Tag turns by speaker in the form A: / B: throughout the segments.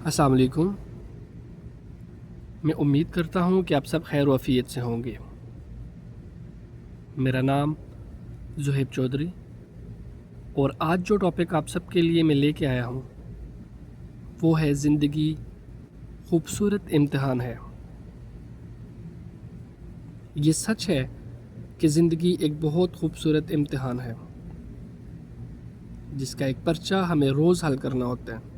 A: अस्सलाम वालेकुम। मैं उम्मीद करता हूँ कि आप सब खैर व आफियत से होंगे। मेरा नाम ज़ुहैब चौधरी और आज जो टॉपिक आप सब के लिए मैं लेके आया हूँ वो है ज़िंदगी खूबसूरत इम्तिहान है। ये सच है कि ज़िंदगी एक बहुत खूबसूरत इम्तिहान है जिसका एक पर्चा हमें रोज़ हल करना होता है।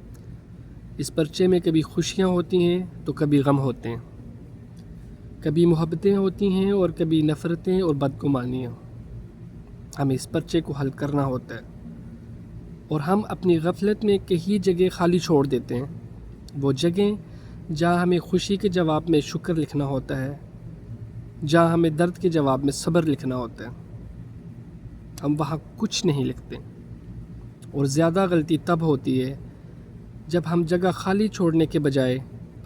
A: इस पर्चे में कभी खुशियाँ होती हैं तो कभी गम होते हैं, कभी मोहब्बतें होती हैं और कभी नफ़रतें और बदगुमानियाँ। हमें इस पर्चे को हल करना होता है और हम अपनी गफलत में कई जगह खाली छोड़ देते हैं। वो जगह जहाँ हमें खुशी के जवाब में शुक्र लिखना होता है, जहाँ हमें दर्द के जवाब में सब्र लिखना होता है, हम वहाँ कुछ नहीं लिखते। और ज़्यादा गलती तब होती है जब हम जगह खाली छोड़ने के बजाय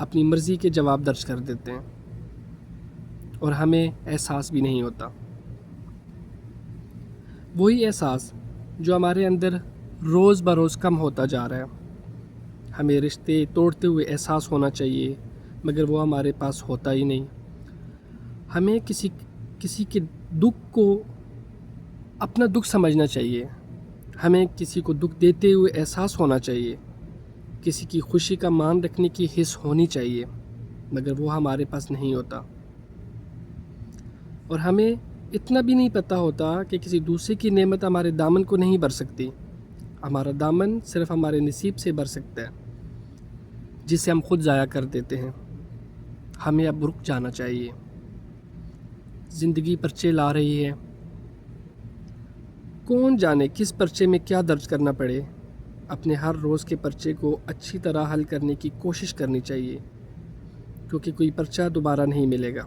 A: अपनी मर्ज़ी के जवाब दर्ज कर देते हैं और हमें एहसास भी नहीं होता। वही एहसास जो हमारे अंदर रोज़ बरोज़ कम होता जा रहा है। हमें रिश्ते तोड़ते हुए एहसास होना चाहिए मगर वो हमारे पास होता ही नहीं। हमें किसी के दुख को अपना दुख समझना चाहिए। हमें किसी को दुख देते हुए एहसास होना चाहिए। किसी की खुशी का मान रखने की हिस्स होनी चाहिए मगर वो हमारे पास नहीं होता। और हमें इतना भी नहीं पता होता कि किसी दूसरे की नेमत हमारे दामन को नहीं भर सकती। हमारा दामन सिर्फ हमारे नसीब से भर सकता है जिसे हम खुद ज़ाया कर देते हैं। हमें अब रुक जाना चाहिए। ज़िंदगी पर्चे ला रही है, कौन जाने किस पर्चे में क्या दर्ज करना पड़े। अपने हर रोज़ के पर्चे को अच्छी तरह हल करने की कोशिश करनी चाहिए क्योंकि कोई पर्चा दोबारा नहीं मिलेगा।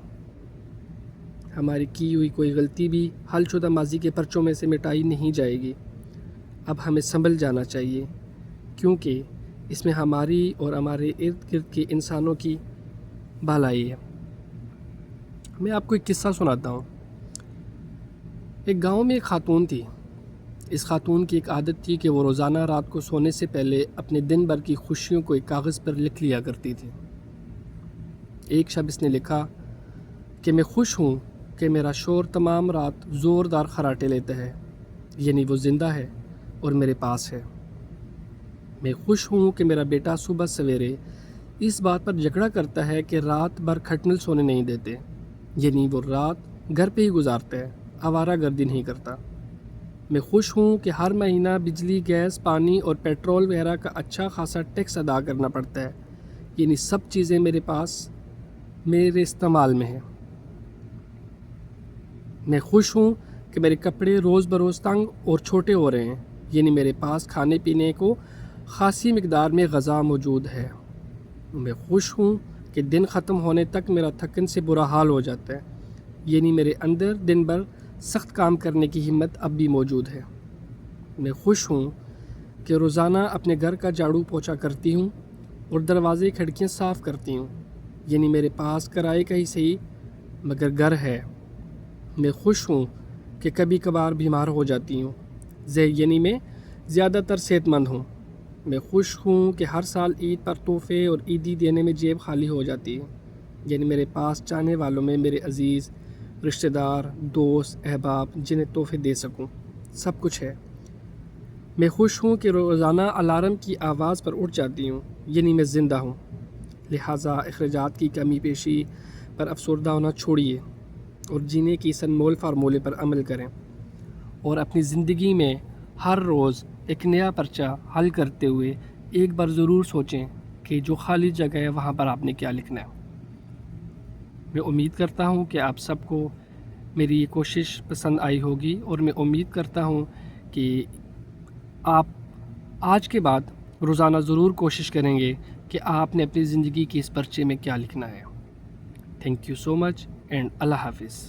A: हमारी की हुई कोई गलती भी हलशुदा माजी के पर्चों में से मिटाई नहीं जाएगी। अब हमें संभल जाना चाहिए क्योंकि इसमें हमारी और हमारे इर्द गिर्द के इंसानों की भलाई है। मैं आपको एक किस्सा सुनाता हूँ। एक गांव में एक खातून थी। इस खातून की एक आदत थी कि वो रोज़ाना रात को सोने से पहले अपने दिन भर की खुशियों को एक कागज़ पर लिख लिया करती थी। एक शब इसने लिखा कि मैं खुश हूँ कि मेरा शोर तमाम रात ज़ोरदार खराटे लेता है, यानी वो ज़िंदा है और मेरे पास है। मैं खुश हूँ कि मेरा बेटा सुबह सवेरे इस बात पर झगड़ा करता है कि रात भर खटमल सोने नहीं देते, यानी वो रात घर पे ही गुजारता है, आवारा गर्दी नहीं करता। मैं खुश हूँ कि हर महीना बिजली, गैस, पानी और पेट्रोल वगैरह का अच्छा खासा टैक्स अदा करना पड़ता है, यानी सब चीज़ें मेरे पास मेरे इस्तेमाल में है। मैं खुश हूँ कि मेरे कपड़े रोज़ बरोज़ तंग और छोटे हो रहे हैं, यानी मेरे पास खाने पीने को ख़ासी मिकदार में ग़ज़ा मौजूद है। मैं खुश हूँ कि दिन ख़त्म होने तक मेरा थकन से बुरा हाल हो जाता है, यानी मेरे अंदर दिन भर सख्त काम करने की हिम्मत अब भी मौजूद है। मैं खुश हूँ कि रोज़ाना अपने घर का झाड़ू पोछा करती हूँ और दरवाज़े खिड़कियाँ साफ़ करती हूँ, यानी मेरे पास किराए का ही सही मगर घर है। मैं खुश हूँ कि कभी कभार बीमार हो जाती हूँ, यानी मैं ज़्यादातर सेहतमंद हूँ। मैं खुश हूँ कि हर साल ईद पर तोहफ़े और ईदी देने में जेब खाली हो जाती है, यानी मेरे पास चाहने वालों में मेरे अज़ीज़ रिश्तेदार, दोस्त, अहबाब जिन्हें तोहफ़े दे सकूं, सब कुछ है। मैं खुश हूँ कि रोज़ाना अलार्म की आवाज़ पर उठ जाती हूँ, यानी मैं ज़िंदा हूँ। लिहाजा अखराजात की कमी पेशी पर अफसरदा होना छोड़िए और जीने की इस अनमोल फार्मूले पर अमल करें और अपनी ज़िंदगी में हर रोज़ एक नया पर्चा हल करते हुए एक बार ज़रूर सोचें कि जो खाली जगह है वहाँ पर आपने क्या लिखना है। मैं उम्मीद करता हूँ कि आप सबको मेरी ये कोशिश पसंद आई होगी और मैं उम्मीद करता हूँ कि आप आज के बाद रोज़ाना ज़रूर कोशिश करेंगे कि आपने अपनी ज़िंदगी की इस पर्चे में क्या लिखना है। Thank you so much and अल्लाह हाफिज़।